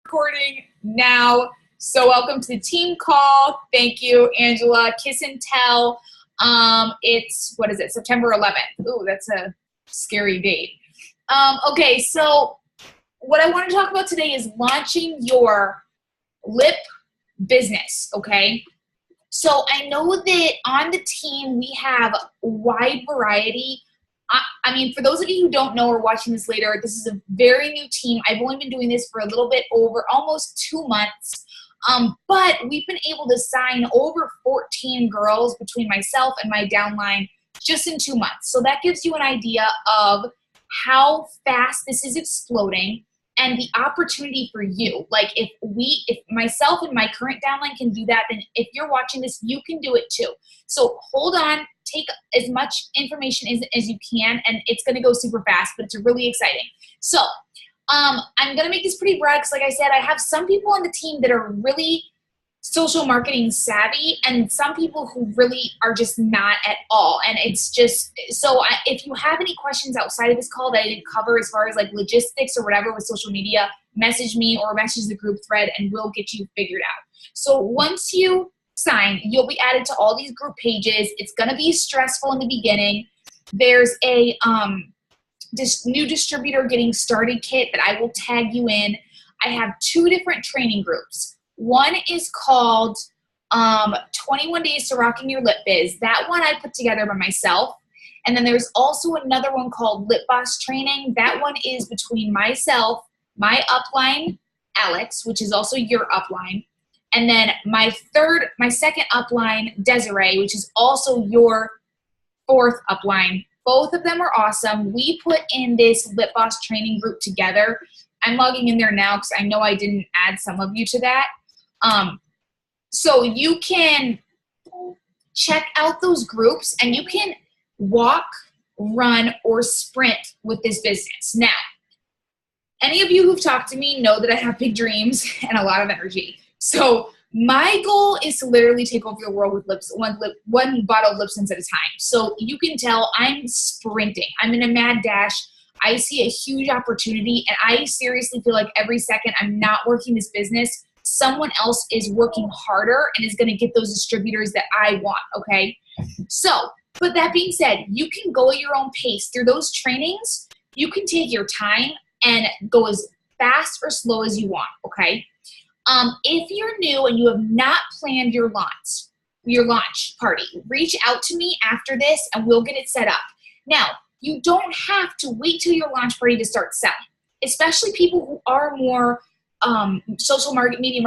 Recording now. So welcome to the team call. Thank you, Angela. Kiss and tell. It's, what is it, September 11th. Ooh, that's a scary date. Okay, so what I want to talk about today is launching your lip business, okay? So I know that on the team we have a wide variety. I mean, for those of you who don't know or watching this later, this is a very new team. I've only been doing this for a little bit over almost 2 months, but we've been able to sign over 14 girls between myself and my downline just in 2 months. So that gives you an idea of how fast this is exploding and the opportunity for you. Like if myself and my current downline can do that, then if you're watching this, you can do it too. So hold on. Take as much information as you can, and it's going to go super fast, but it's really exciting. So I'm going to make this pretty broad because, like I said, I have some people on the team that are really social marketing savvy and some people who really are just not at all. And it's just, so if you have any questions outside of this call that I didn't cover as far as like logistics or whatever with social media, message me or message the group thread and we'll get you figured out. So once you sign, you'll be added to all these group pages. It's going to be stressful in the beginning. There's a this new distributor getting started kit that I will tag you in. I have 2 different training groups. One is called 21 Days to Rocking Your Lip Biz. That one I put together by myself. And then there's also another one called Lip Boss Training. That one is between myself, my upline, Alex, which is also your upline, and then my second upline, Desiree, which is also your 4th upline. Both of them are awesome. We put in this Lip Boss training group together. I'm logging in there now because I know I didn't add some of you to that. So you can check out those groups and you can walk, run, or sprint with this business. Now, any of you who've talked to me know that I have big dreams and a lot of energy. So my goal is to literally take over the world with one bottle of Lipsense at a time. So you can tell I'm sprinting. I'm in a mad dash. I see a huge opportunity, and I seriously feel like every second I'm not working this business, someone else is working harder and is going to get those distributors that I want, okay? So, but that being said, you can go at your own pace. Through those trainings, you can take your time and go as fast or slow as you want, okay? If you're new and you have not planned your launch party, reach out to me after this and we'll get it set up. Now, you don't have to wait till your launch party to start selling, especially people who are more social media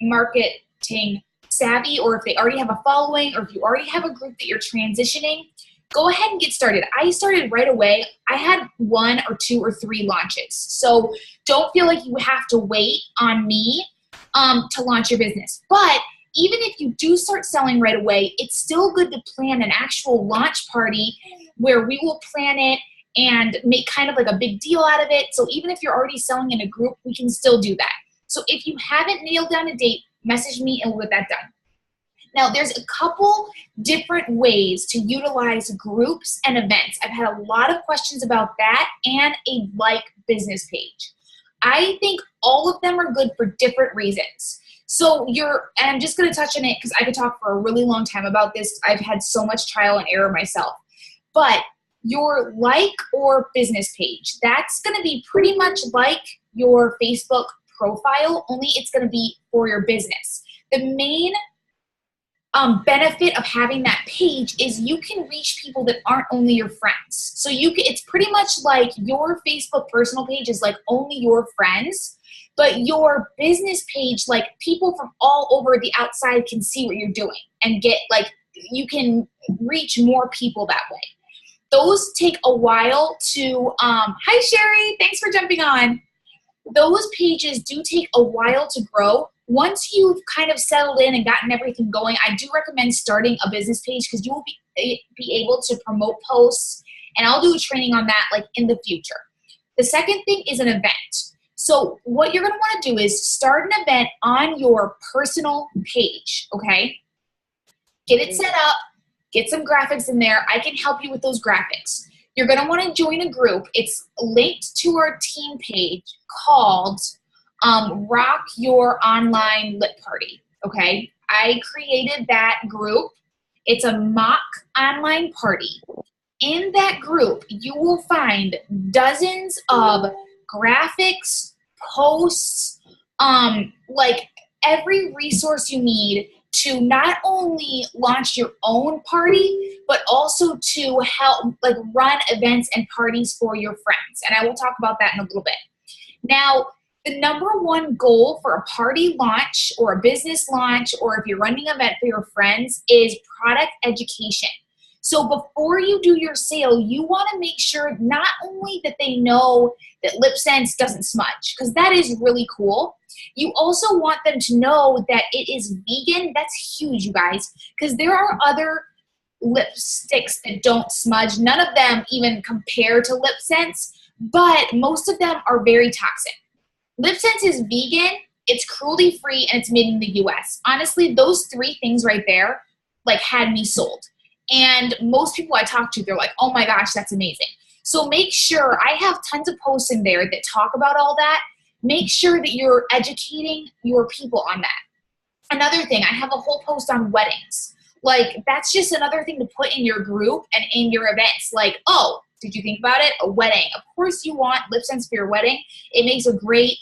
marketing savvy, or if they already have a following, or if you already have a group that you're transitioning. Go ahead and get started. I started right away. I had 1 or 2 or 3 launches. So don't feel like you have to wait on me to launch your business. But even if you do start selling right away, it's still good to plan an actual launch party where we will plan it and make kind of like a big deal out of it. So even if you're already selling in a group, we can still do that. So if you haven't nailed down a date, message me and we'll get that done. Now, there's a couple different ways to utilize groups and events. I've had a lot of questions about that and a like business page. I think all of them are good for different reasons. So and I'm just going to touch on it because I could talk for a really long time about this. I've had so much trial and error myself. But your like or business page, that's going to be pretty much like your Facebook profile, only it's going to be for your business. The main benefit of having that page is you can reach people that aren't only your friends. So it's pretty much like your Facebook personal page is like only your friends, but your business page, like people from all over the outside can see what you're doing and get like, you can reach more people that way. Those take a while to, hi Sherry, thanks for jumping on. Those pages do take a while to grow. Once you've kind of settled in and gotten everything going, I do recommend starting a business page because you will be able to promote posts, and I'll do a training on that like in the future. The second thing is an event. So what you're going to want to do is start an event on your personal page, okay? Get it set up, get some graphics in there. I can help you with those graphics. You're going to want to join a group. It's linked to our team page called Rock Your Online Lit Party, okay? I created that group. It's a mock online party. In that group, you will find dozens of graphics, posts, like every resource you need to not only launch your own party, but also to help like run events and parties for your friends. And I will talk about that in a little bit. Now, the number one goal for a party launch or a business launch, or if you're running an event for your friends, is product education. So before you do your sale, you want to make sure not only that they know that LipSense doesn't smudge, because that is really cool. You also want them to know that it is vegan. That's huge, you guys, because there are other lipsticks that don't smudge. None of them even compare to LipSense, but most of them are very toxic. LipSense is vegan, it's cruelty-free, and it's made in the US. Honestly, those three things right there like had me sold. And most people I talk to, they're like, oh my gosh, that's amazing. So make sure, I have tons of posts in there that talk about all that. Make sure that you're educating your people on that. Another thing, I have a whole post on weddings. Like, that's just another thing to put in your group and in your events. Like, oh, did you think about it? A wedding. Of course you want LipSense for your wedding. It makes a great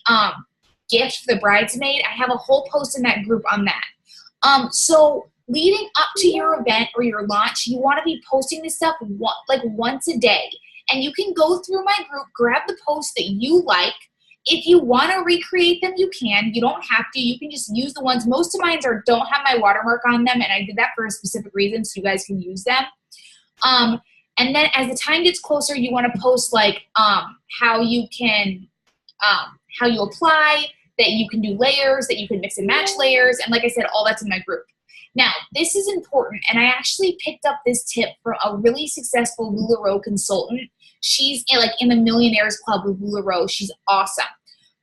gift for the bridesmaid. I have a whole post in that group on that. So leading up to your event or your launch, you want to be posting this stuff like once a day. And you can go through my group, grab the posts that you like. If you want to recreate them, you can. You don't have to. You can just use the ones. Most of mine don't have my watermark on them, and I did that for a specific reason, so you guys can use them. And then as the time gets closer, you want to post like how you can, how you apply, that you can do layers, that you can mix and match layers, and like I said, all that's in my group. Now, this is important, and I actually picked up this tip from a really successful LuLaRoe consultant. She's in the Millionaires Club with LuLaRoe. She's awesome.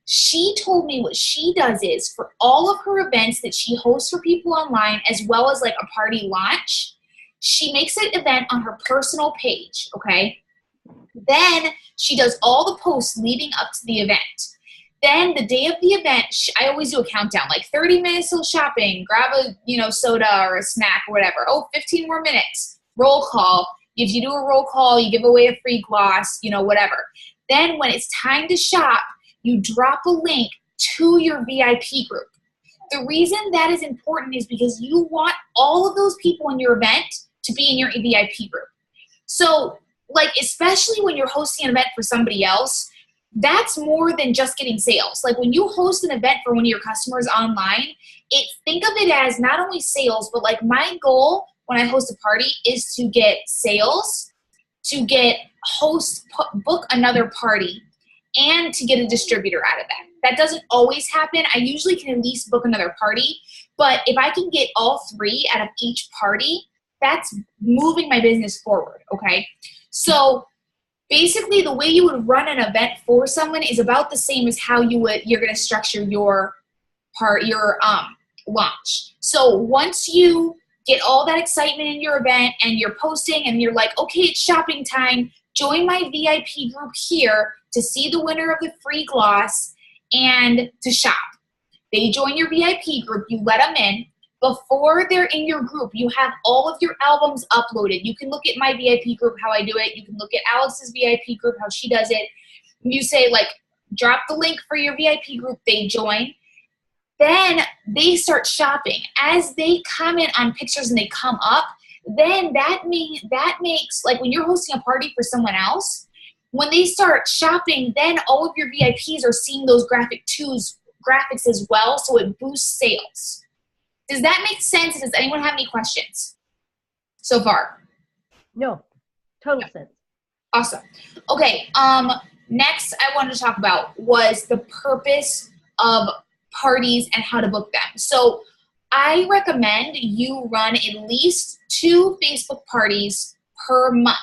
She told me what she does is for all of her events that she hosts for people online, as well as like a party launch, she makes an event on her personal page, okay? Then she does all the posts leading up to the event. Then the day of the event, I always do a countdown, like 30 minutes till shopping, grab a soda or a snack or whatever. Oh, 15 more minutes, roll call. If you do a roll call, you give away a free gloss, whatever. Then when it's time to shop, you drop a link to your VIP group. The reason that is important is because you want all of those people in your event to be in your VIP group. So, like, especially when you're hosting an event for somebody else, that's more than just getting sales. Like, when you host an event for one of your customers online, think of it as not only sales, but like my goal when I host a party is to get sales, to get book another party, and to get a distributor out of that. That doesn't always happen. I usually can at least book another party, but if I can get all three out of each party, that's moving my business forward, okay? So basically the way you would run an event for someone is about the same as how you're gonna structure your launch. So once you get all that excitement in your event and you're posting and you're like, okay, it's shopping time, join my VIP group here to see the winner of the free gloss and to shop. They join your VIP group, you let them in. Before they're in your group, you have all of your albums uploaded. You can look at my VIP group, how I do it. You can look at Alex's VIP group, how she does it. You say, like, drop the link for your VIP group, they join. Then they start shopping. As they comment on pictures and they come up, then that makes, like when you're hosting a party for someone else, when they start shopping, then all of your VIPs are seeing those graphics as well, so it boosts sales. Does that make sense? Does anyone have any questions so far? No, total sense. Awesome. Okay, next I wanted to talk about was the purpose of parties and how to book them. So I recommend you run at least 2 Facebook parties per month.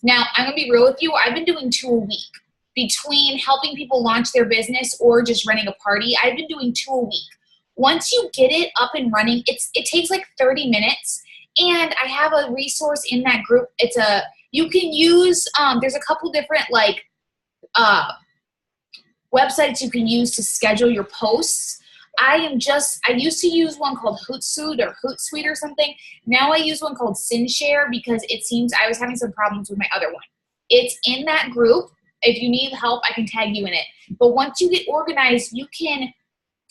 Now, I'm going to be real with you. I've been doing 2 a week. Between helping people launch their business or just running a party, I've been doing 2 a week. Once you get it up and running, it takes like 30 minutes. And I have a resource in that group. You can use, there's a couple different websites you can use to schedule your posts. I used to use one called Hootsuite or Hootsuite or something. Now I use one called SynShare because it seems I was having some problems with my other one. It's in that group. If you need help, I can tag you in it. But once you get organized, you can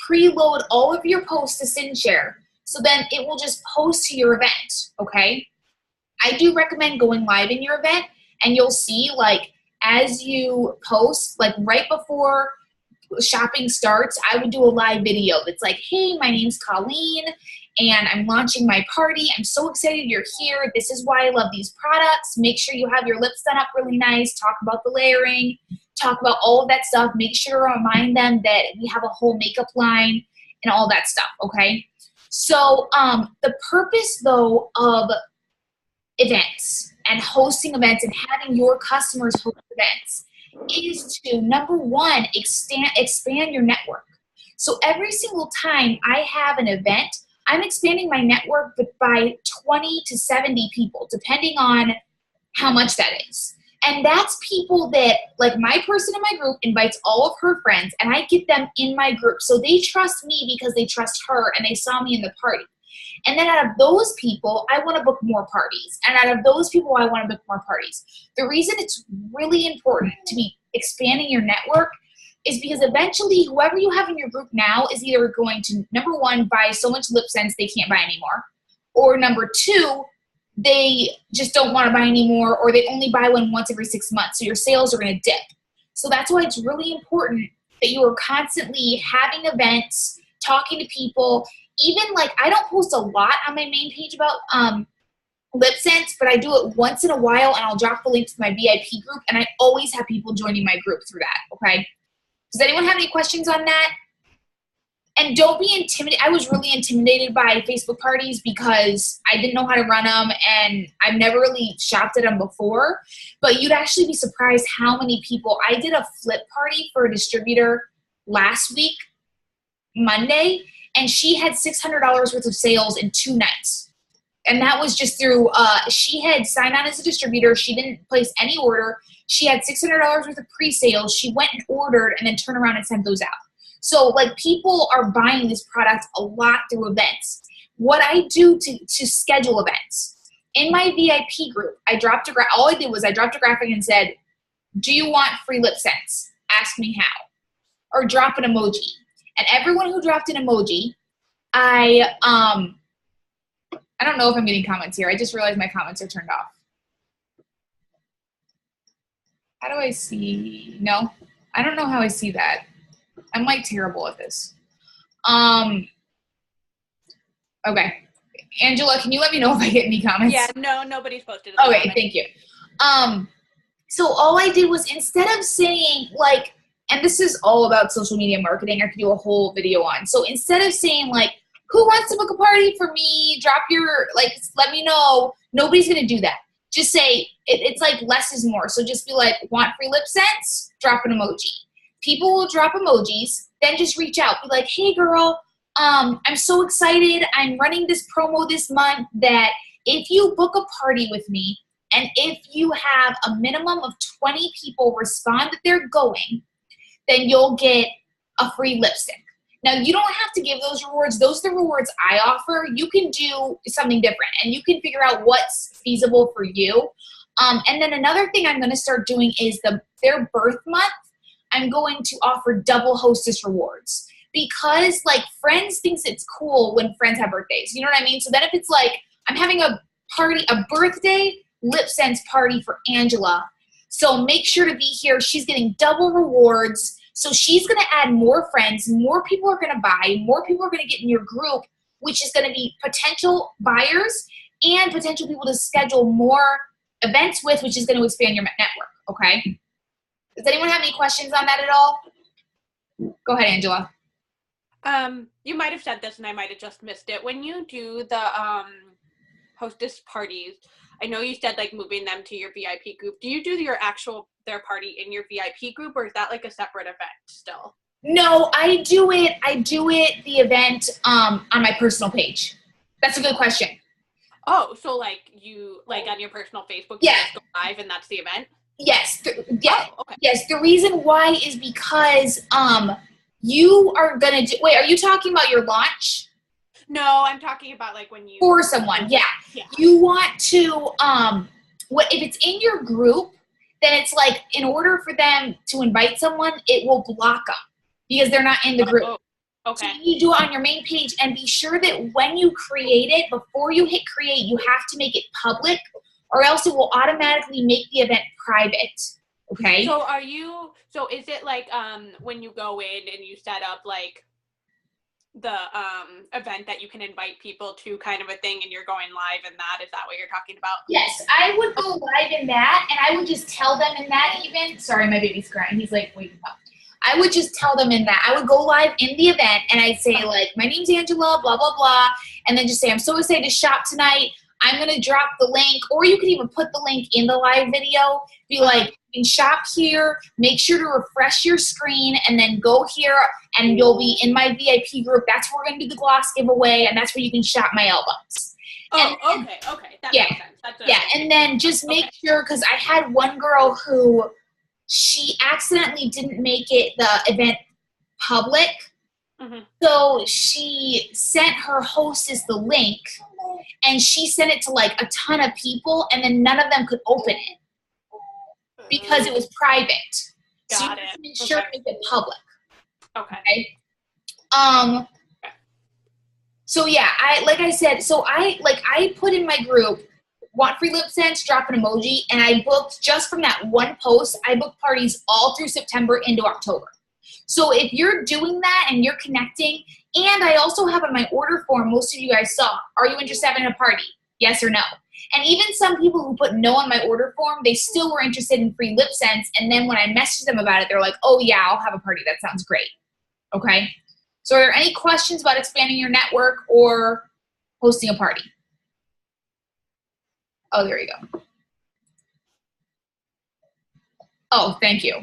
preload all of your posts to SynShare. So then it will just post to your event, okay? I do recommend going live in your event, and you'll see, like, as you post, like right before shopping starts, I would do a live video that's like, hey, my name's Colleen, and I'm launching my party. I'm so excited you're here. This is why I love these products. Make sure you have your lips done up really nice. Talk about the layering. Talk about all of that stuff. Make sure to remind them that we have a whole makeup line and all that stuff, okay? So the purpose, though, of events and hosting events and having your customers host events is to, number one, expand your network. So every single time I have an event, I'm expanding my network by 20 to 70 people, depending on how much that is. And that's people that, like, my person in my group invites all of her friends, and I get them in my group. So they trust me because they trust her, and they saw me in the party. And then out of those people, I want to book more parties. And out of those people, I want to book more parties. The reason it's really important to be expanding your network is because eventually whoever you have in your group now is either going to, number one, buy so much LipSense they can't buy anymore, or number two, they just don't want to buy anymore, or they only buy one once every 6 months. So your sales are going to dip. So that's why it's really important that you are constantly having events, talking to people. Even, like, I don't post a lot on my main page about LipSense, but I do it once in a while, and I'll drop the link to my VIP group, and I always have people joining my group through that, okay? Does anyone have any questions on that? And don't be intimidated. I was really intimidated by Facebook parties because I didn't know how to run them, and I've never really shopped at them before. But you'd actually be surprised how many people. I did a flip party for a distributor last week, Monday, and she had $600 worth of sales in 2 nights. And that was just through, she had signed on as a distributor. She didn't place any order. She had $600 worth of pre-sales. She went and ordered and then turned around and sent those out. So, like, people are buying this product a lot through events. What I do to schedule events, in my VIP group, all I did was I dropped a graphic and said, do you want free LipSense? Ask me how. Or drop an emoji. And everyone who dropped an emoji, I don't know if I'm getting comments here. I just realized my comments are turned off. How do I see? No, I don't know how I see that. I'm, like, terrible at this. Okay. Angela, can you let me know if I get any comments? Yeah, no, nobody's posted. Okay, thank you. So all I did was, instead of saying, like, and this is all about social media marketing, I could do a whole video on. So instead of saying, like, who wants to book a party for me? Drop your, like, let me know. Nobody's going to do that. Just say, it's like less is more. So just be like, want free LipSense? Drop an emoji. People will drop emojis, then just reach out. Be like, hey, girl, I'm so excited. I'm running this promo this month that if you book a party with me, and if you have a minimum of 20 people respond that they're going, then you'll get a free lipstick. Now, you don't have to give those rewards. Those are the rewards I offer. You can do something different, and you can figure out what's feasible for you. And then another thing I'm going to start doing is their birth month, I'm going to offer double hostess rewards. Because, like, Friends thinks it's cool when friends have birthdays. You know what I mean? So then if it's like, I'm having a party, a birthday LipSense party for Angela, so make sure to be here. She's getting double rewards. So she's going to add more friends. More people are going to buy. More people are going to get in your group, which is going to be potential buyers and potential people to schedule more events with, which is going to expand your network, okay? Does anyone have any questions on that at all? Go ahead, Angela. You might have said this and I might have just missed it. When you do the hostess parties, I know you said, like, moving them to your VIP group. Do you do their party in your VIP group, or is that, like, a separate event still? No, I do it, the event on my personal page. That's a good question. Oh, so, like, you, like, on your personal Facebook, yeah, you just go live and that's the event? Yes. Yeah. Oh, okay. Yes. The reason why is because you are gonna do. Wait, are you talking about your launch? No, I'm talking about like when you For someone, yeah. Yeah. You want to what if it's in your group, then it's like in order for them to invite someone, it will block them because they're not in the group. Oh, okay. So you do it on your main page and be sure that when you create it, before you hit create, you have to make it public or else it will automatically make the event private. Okay? So is it like when you go in and you set up like the event that you can invite people to kind of a thing and you're going live in that? Is that what you're talking about? Yes, I would go live in that and I would just tell them in that even. Sorry, my baby's crying. He's like waking up. I would just tell them in that. I would go live in the event and I'd say like, my name's Angela, blah, blah, blah. And then just say, I'm so excited to shop tonight. I'm going to drop the link, or you can even put the link in the live video. Be like, you can shop here, make sure to refresh your screen, and then go here, and you'll be in my VIP group. That's where we're going to do the gloss giveaway, and that's where you can shop my albums. Oh, okay. That makes sense. And then just make sure, because I had one girl who, she accidentally didn't make it, the event public. Mm-hmm. So she sent her hostess the link, and she sent it to like a ton of people, and then none of them could open it because it was private. So you have to make sure to make it public. Okay. So yeah, I put in my group, want free lip sense, drop an emoji, and I booked just from that one post. I booked parties all through September into October. So if you're doing that and you're connecting, and I also have on my order form, most of you guys saw, are you interested in having a party? Yes or no? And even some people who put no on my order form, they still were interested in free lip sense. And then when I messaged them about it, they're like, oh yeah, I'll have a party. That sounds great. Okay. So are there any questions about expanding your network or hosting a party? Oh, there you go. Oh, thank you.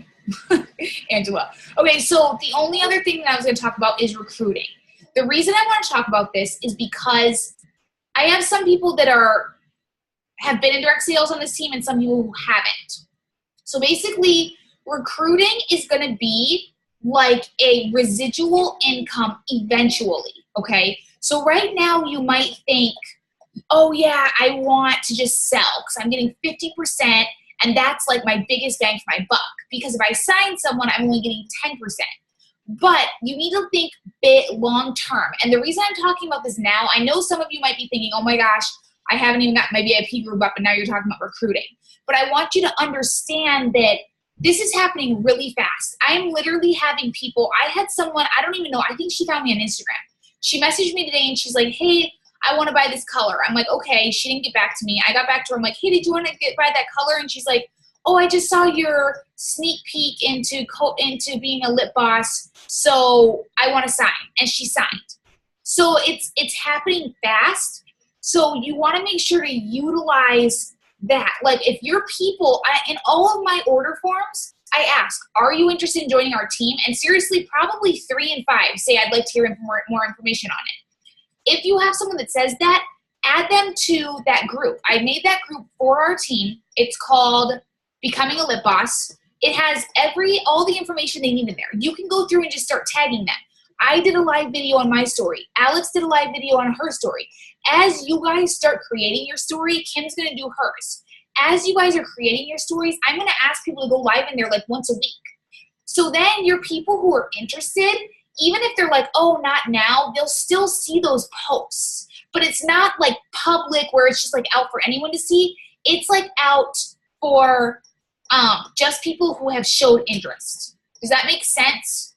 Angela. Okay, so the only other thing that I was going to talk about is recruiting. The reason I want to talk about this is because I have some people that have been in direct sales on this team and some people who haven't. So basically, recruiting is going to be like a residual income eventually, okay? So right now you might think, oh yeah, I want to just sell because I'm getting 50%. And that's like my biggest bang for my buck. Because if I sign someone, I'm only getting 10%. But you need to think bit long term. And the reason I'm talking about this now, I know some of you might be thinking, oh my gosh, I haven't even got my VIP group up and now you're talking about recruiting. But I want you to understand that this is happening really fast. I'm literally having people, I had someone, I don't even know, I think she found me on Instagram. She messaged me today and she's like, hey, I want to buy this color. I'm like, okay. She didn't get back to me. I got back to her. I'm like, hey, did you want to buy that color? And she's like, oh, I just saw your sneak peek into being a lip boss. So I want to sign. And she signed. So it's happening fast. So you want to make sure to utilize that. Like if your people, in all of my order forms, I ask, are you interested in joining our team? And seriously, probably 3 and 5 say I'd like to hear more information on it. If you have someone that says that, add them to that group. I made that group for our team. It's called Becoming a Lip Boss. It has all the information they need in there. You can go through and just start tagging them. I did a live video on my story. Alex did a live video on her story. As you guys start creating your story, Kim's going to do hers. As you guys are creating your stories, I'm going to ask people to go live in there like once a week. So then your people who are interested, even if they're like, oh, not now, they'll still see those posts. But it's not like public where it's just like out for anyone to see. It's like out for just people who have showed interest. Does that make sense?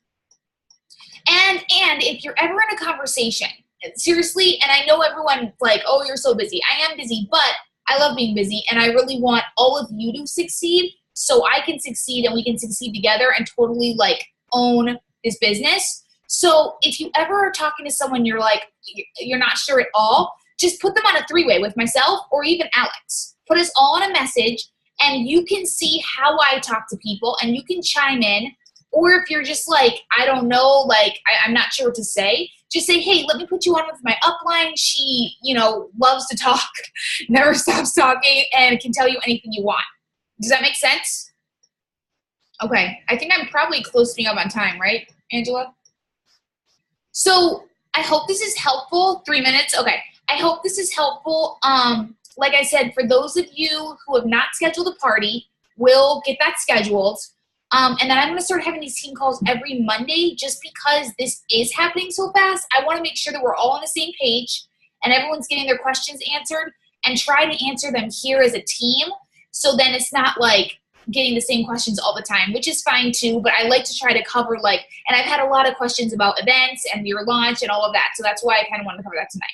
And if you're ever in a conversation, seriously, and I know everyone's like, oh, you're so busy. I am busy, but I love being busy, and I really want all of you to succeed so I can succeed and we can succeed together and totally like own this business. So if you ever are talking to someone you're like, you're not sure at all, just put them on a 3-way with myself or even Alex. Put us all on a message and you can see how I talk to people and you can chime in. Or if you're just like, I don't know, like I'm not sure what to say, just say, hey, let me put you on with my upline. She, loves to talk, never stops talking, and can tell you anything you want. Does that make sense? Okay, I think I'm probably close to being up on time, right, Angela? So I hope this is helpful. 3 minutes, okay. I hope this is helpful. Like I said, for those of you who have not scheduled a party, we'll get that scheduled. And then I'm gonna start having these team calls every Monday just because this is happening so fast. I wanna make sure that we're all on the same page and everyone's getting their questions answered and try to answer them here as a team. So then it's not like getting the same questions all the time, which is fine too, but I like to try to cover and I've had a lot of questions about events and your launch and all of that. So that's why I kind of wanted to cover that tonight.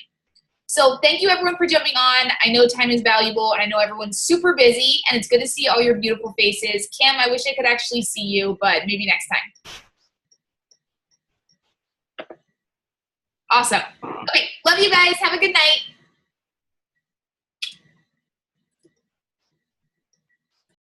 So thank you everyone for jumping on. I know time is valuable and I know everyone's super busy and it's good to see all your beautiful faces. Cam, I wish I could actually see you, but maybe next time. Awesome. Okay, love you guys. Have a good night.